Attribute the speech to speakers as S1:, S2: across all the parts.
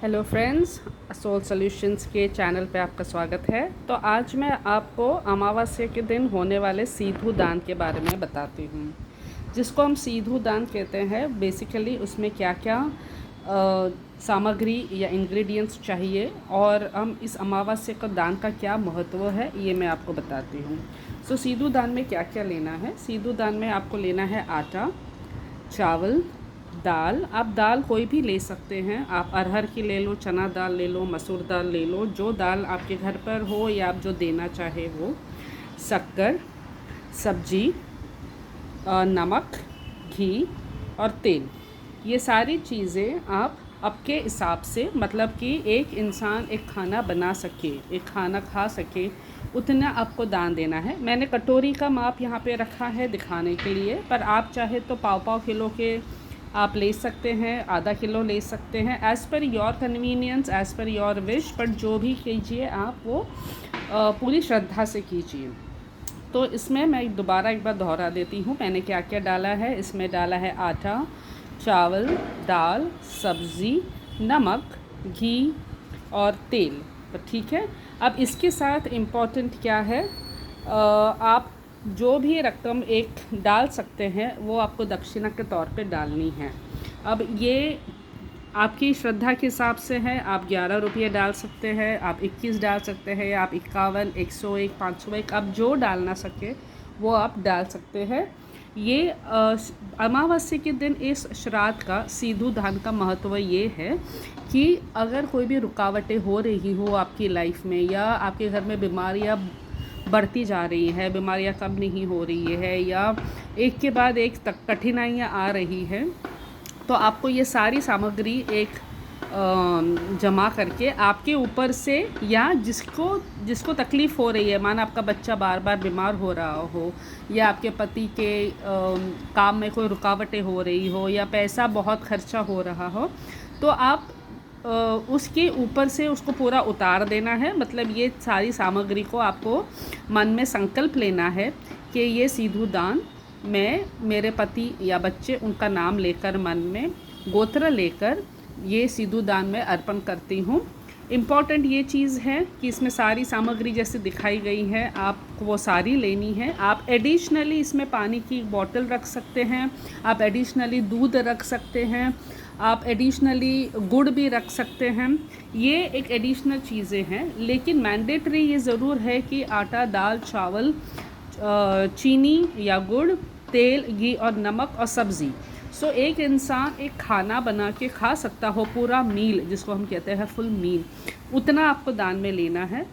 S1: Hello friends, soul solutions के channel पे आपका स्वागत है। तो आज मैं आपको अमावस्या के दिन होने वाले सीधू दान के बारे में बताती हूँ, जिसको हम सीधू दान कहते हैं। बेसिकली उसमें क्या क्या सामग्री या इंग्रेडिएंट्स चाहिए और हम इस अमावस्या का दान का क्या महत्व है, ये मैं आपको बताती हूँ। सो सीधू दान में क्या क्या लेना है। सीधू दान में आपको लेना है आटा, चावल, दाल। आप दाल कोई भी ले सकते हैं। आप अरहर की ले लो, चना दाल ले लो, मसूर दाल ले लो, जो दाल आपके घर पर हो या आप जो देना चाहे वो। शक्कर, सब्जी, नमक, घी और तेल। ये सारी चीज़ें आप आपके हिसाब से, मतलब कि एक इंसान एक खाना बना सके, एक खाना खा सके, उतना आपको दान देना है। मैंने कटोरी का माप यहाँ पे रखा है दिखाने के लिए, पर आप चाहे तो पाव किलो के आप ले सकते हैं, आधा किलो ले सकते हैं, as per your convenience, as per your wish. But जो भी कीजिए आप वो पूरी श्रद्धा से कीजिए। तो इसमें मैं दोबारा एक बार दोहरा देती हूँ मैंने क्या क्या डाला है। इसमें डाला है आटा, चावल, दाल, सब्ज़ी, नमक, घी और तेल। तो ठीक है। अब इसके साथ इम्पॉर्टेंट क्या है, आप जो भी रकम एक डाल सकते हैं वो आपको दक्षिणा के तौर पे डालनी है। अब ये आपकी श्रद्धा के हिसाब से है। आप 11 रुपये डाल सकते हैं, आप 21 डाल सकते हैं, या आप 51, 101, 501, आप जो डालना सके वो आप डाल सकते हैं। ये अमावस्या के दिन इस श्राद्ध का सीधू दान का महत्व ये है कि अगर कोई भी रुकावटें हो रही हो आपकी लाइफ में, या आपके घर में बीमारियां बढ़ती जा रही हैं, बीमारियां कम नहीं हो रही है, या एक के बाद एक तक कठिनाइयाँ आ रही हैं, तो आपको ये सारी सामग्री एक जमा करके आपके ऊपर से, या जिसको तकलीफ़ हो रही है, माना आपका बच्चा बार बार बीमार हो रहा हो, या आपके पति के काम में कोई रुकावटें हो रही हो, या पैसा बहुत खर्चा हो रहा हो, तो आप उसके ऊपर से उसको पूरा उतार देना है। मतलब ये सारी सामग्री को आपको मन में संकल्प लेना है कि ये सीधू दान मैं मेरे पति या बच्चे, उनका नाम लेकर, मन में गोत्र लेकर ये सीधू दान में अर्पण करती हूँ। इम्पॉर्टेंट ये चीज़ है कि इसमें सारी सामग्री जैसे दिखाई गई है आपको वो सारी लेनी है। आप एडिशनली इसमें पानी की बॉटल रख सकते हैं, आप एडिशनली दूध रख सकते हैं, आप एडिशनली गुड़ भी रख सकते हैं। ये एक एडिशनल चीज़ें हैं, लेकिन मैंडेटरी ये ज़रूर है कि आटा, दाल, चावल, चीनी या गुड़, तेल, घी और नमक और सब्ज़ी। सो एक इंसान एक खाना बना के खा सकता हो, पूरा मील जिसको हम कहते हैं फुल मील, उतना आपको दान में लेना है।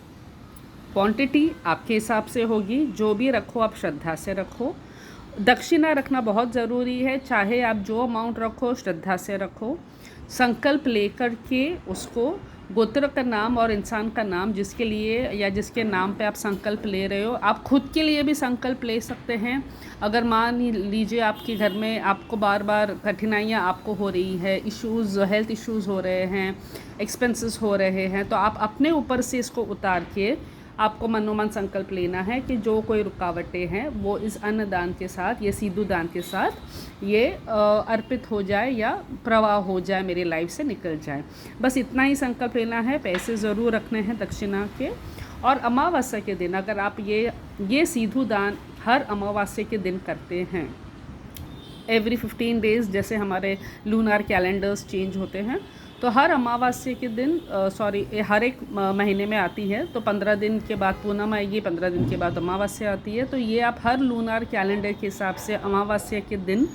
S1: क्वांटिटी आपके हिसाब से होगी, जो भी रखो आप श्रद्धा से रखो। दक्षिणा रखना बहुत ज़रूरी है, चाहे आप जो अमाउंट रखो श्रद्धा से रखो। संकल्प लेकर के उसको गोत्र का नाम और इंसान का नाम जिसके लिए या जिसके नाम पे आप संकल्प ले रहे हो, आप खुद के लिए भी संकल्प ले सकते हैं। अगर मान लीजिए आपके घर में आपको बार बार कठिनाइयाँ आपको हो रही है, इश्यूज़, हेल्थ इश्यूज़ हो रहे हैं, एक्सपेंसेस हो रहे हैं, तो आप अपने ऊपर से इसको उतार के आपको मनोमन संकल्प लेना है कि जो कोई रुकावटें हैं वो इस अन्नदान के साथ, ये सीधू दान के साथ ये अर्पित हो जाए या प्रवाह हो जाए, मेरी लाइफ से निकल जाए। बस इतना ही संकल्प लेना है। पैसे ज़रूर रखने हैं दक्षिणा के। और अमावस्या के दिन अगर आप ये सीधू दान हर अमावस्या के दिन करते हैं, एवरी 15 डेज़ जैसे हमारे लूनार कैलेंडर्स चेंज होते हैं, तो हर अमावस्या के दिन हर एक महीने में आती है, तो 15 दिन के बाद पूनम आएगी, 15 दिन के बाद अमावस्या आती है। तो ये आप हर लूनार कैलेंडर के हिसाब से अमावस्या के दिन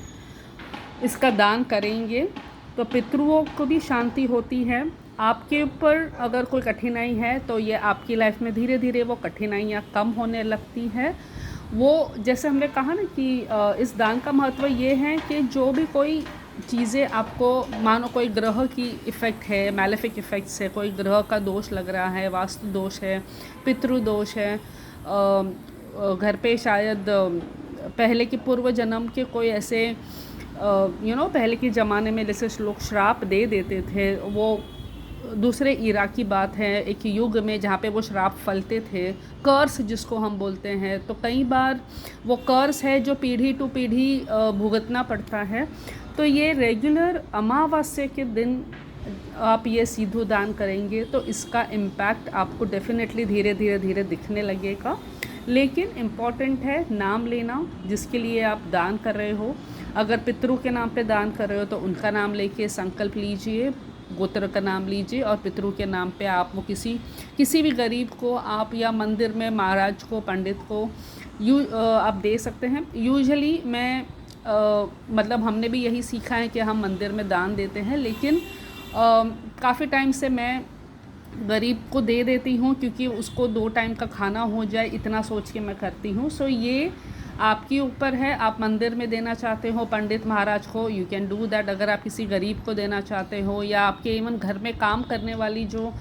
S1: इसका दान करेंगे तो पितृओं को भी शांति होती है। आपके ऊपर अगर कोई कठिनाई है तो ये आपकी लाइफ में धीरे धीरे वो कठिनाइयाँ कम होने लगती है। वो जैसे हमने कहा ना कि इस दान का महत्व ये है कि जो भी कोई चीज़ें आपको, मानो कोई ग्रह की इफ़ेक्ट है, मैलेफिक इफ़ेक्ट्स है, कोई ग्रह का दोष लग रहा है, वास्तु दोष है, पितृ दोष है, घर पे शायद पहले के पूर्व जन्म के कोई ऐसे पहले के ज़माने में जैसे लोग श्राप दे देते थे, वो दूसरे इरा की बात है, एक युग में जहाँ पे वो श्राप फलते थे, कर्स जिसको हम बोलते हैं। तो कई बार वो कर्स है जो पीढ़ी टू पीढ़ी भुगतना पड़ता है। तो ये रेगुलर अमावस्या के दिन आप ये सीधू दान करेंगे तो इसका इम्पैक्ट आपको डेफिनेटली धीरे धीरे दिखने लगेगा। लेकिन इम्पॉर्टेंट है नाम लेना जिसके लिए आप दान कर रहे हो। अगर पितरों के नाम पे दान कर रहे हो तो उनका नाम लेके संकल्प लीजिए, गोत्र का नाम लीजिए, और पितरों के नाम पे आप वो किसी भी गरीब को आप या मंदिर में महाराज को, पंडित को आप दे सकते हैं। यूजुअली मैं मतलब हमने भी यही सीखा है कि हम मंदिर में दान देते हैं, लेकिन काफ़ी टाइम से मैं गरीब को दे देती हूँ क्योंकि उसको 2 टाइम का खाना हो जाए, इतना सोच के मैं करती हूँ। सो ये आपके ऊपर है, आप मंदिर में देना चाहते हो पंडित महाराज को, यू कैन डू दैट। अगर आप किसी गरीब को देना चाहते हो या आपके इवन घर में काम करने वाली जो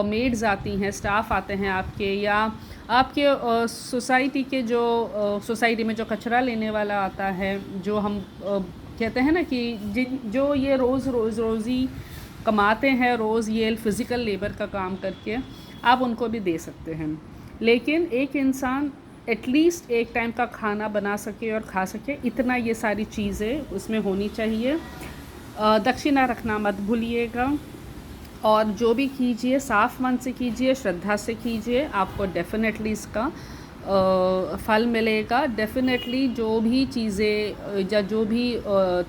S1: मेड्स आती हैं, स्टाफ आते हैं आपके, या आपके सोसाइटी के जो सोसाइटी में जो कचरा लेने वाला आता है, जो हम कहते हैं ना कि जो ये रोज़ी कमाते हैं, रोज़ ये फ़िज़िकल लेबर का काम करके, आप उनको भी दे सकते हैं। लेकिन एक इंसान एटलीस्ट एक टाइम का खाना बना सके और खा सके, इतना ये सारी चीज़ें उसमें होनी चाहिए। दक्षिणा रखना मत भूलिएगा, और जो भी कीजिए साफ़ मन से कीजिए, श्रद्धा से कीजिए, आपको डेफ़िनेटली इसका फल मिलेगा। डेफ़िनेटली जो भी चीज़ें या जो भी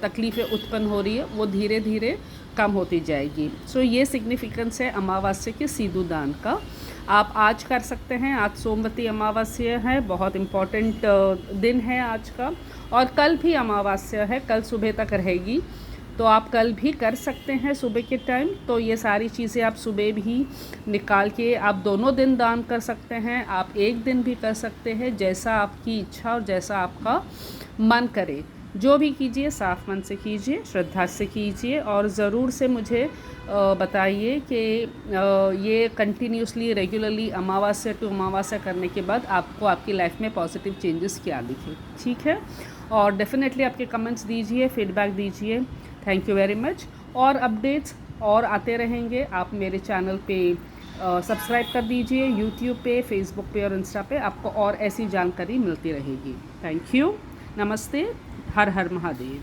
S1: तकलीफ़ें उत्पन्न हो रही है वो धीरे धीरे कम होती जाएगी। सो ये सिग्निफिकेंस है अमावस्या के सीधू दान का। आप आज कर सकते हैं, आज सोमवती अमावस्या है, बहुत इम्पॉर्टेंट दिन है आज का, और कल भी अमावस्या है, कल सुबह तक रहेगी, तो आप कल भी कर सकते हैं सुबह के टाइम। तो ये सारी चीज़ें आप सुबह भी निकाल के आप दोनों दिन दान कर सकते हैं, आप एक दिन भी कर सकते हैं, जैसा आपकी इच्छा और जैसा आपका मन करे। जो भी कीजिए साफ़ मन से कीजिए, श्रद्धा से कीजिए, और ज़रूर से मुझे बताइए कि ये कंटिन्यूसली रेगुलरली अमावस्या टू अमावस्या करने के बाद आपको आपकी लाइफ में पॉजिटिव चेंजेस क्या दिखे, ठीक है। और डेफ़िनेटली आपके कमेंट्स दीजिए, फीडबैक दीजिए। Thank you very much. और अपडेट्स और आते रहेंगे। आप मेरे चैनल पे सब्सक्राइब कर दीजिए, यूट्यूब पे, फेसबुक पे और इंस्टा पे आपको और ऐसी जानकारी मिलती रहेगी। थैंक यू, नमस्ते, हर हर महादेव।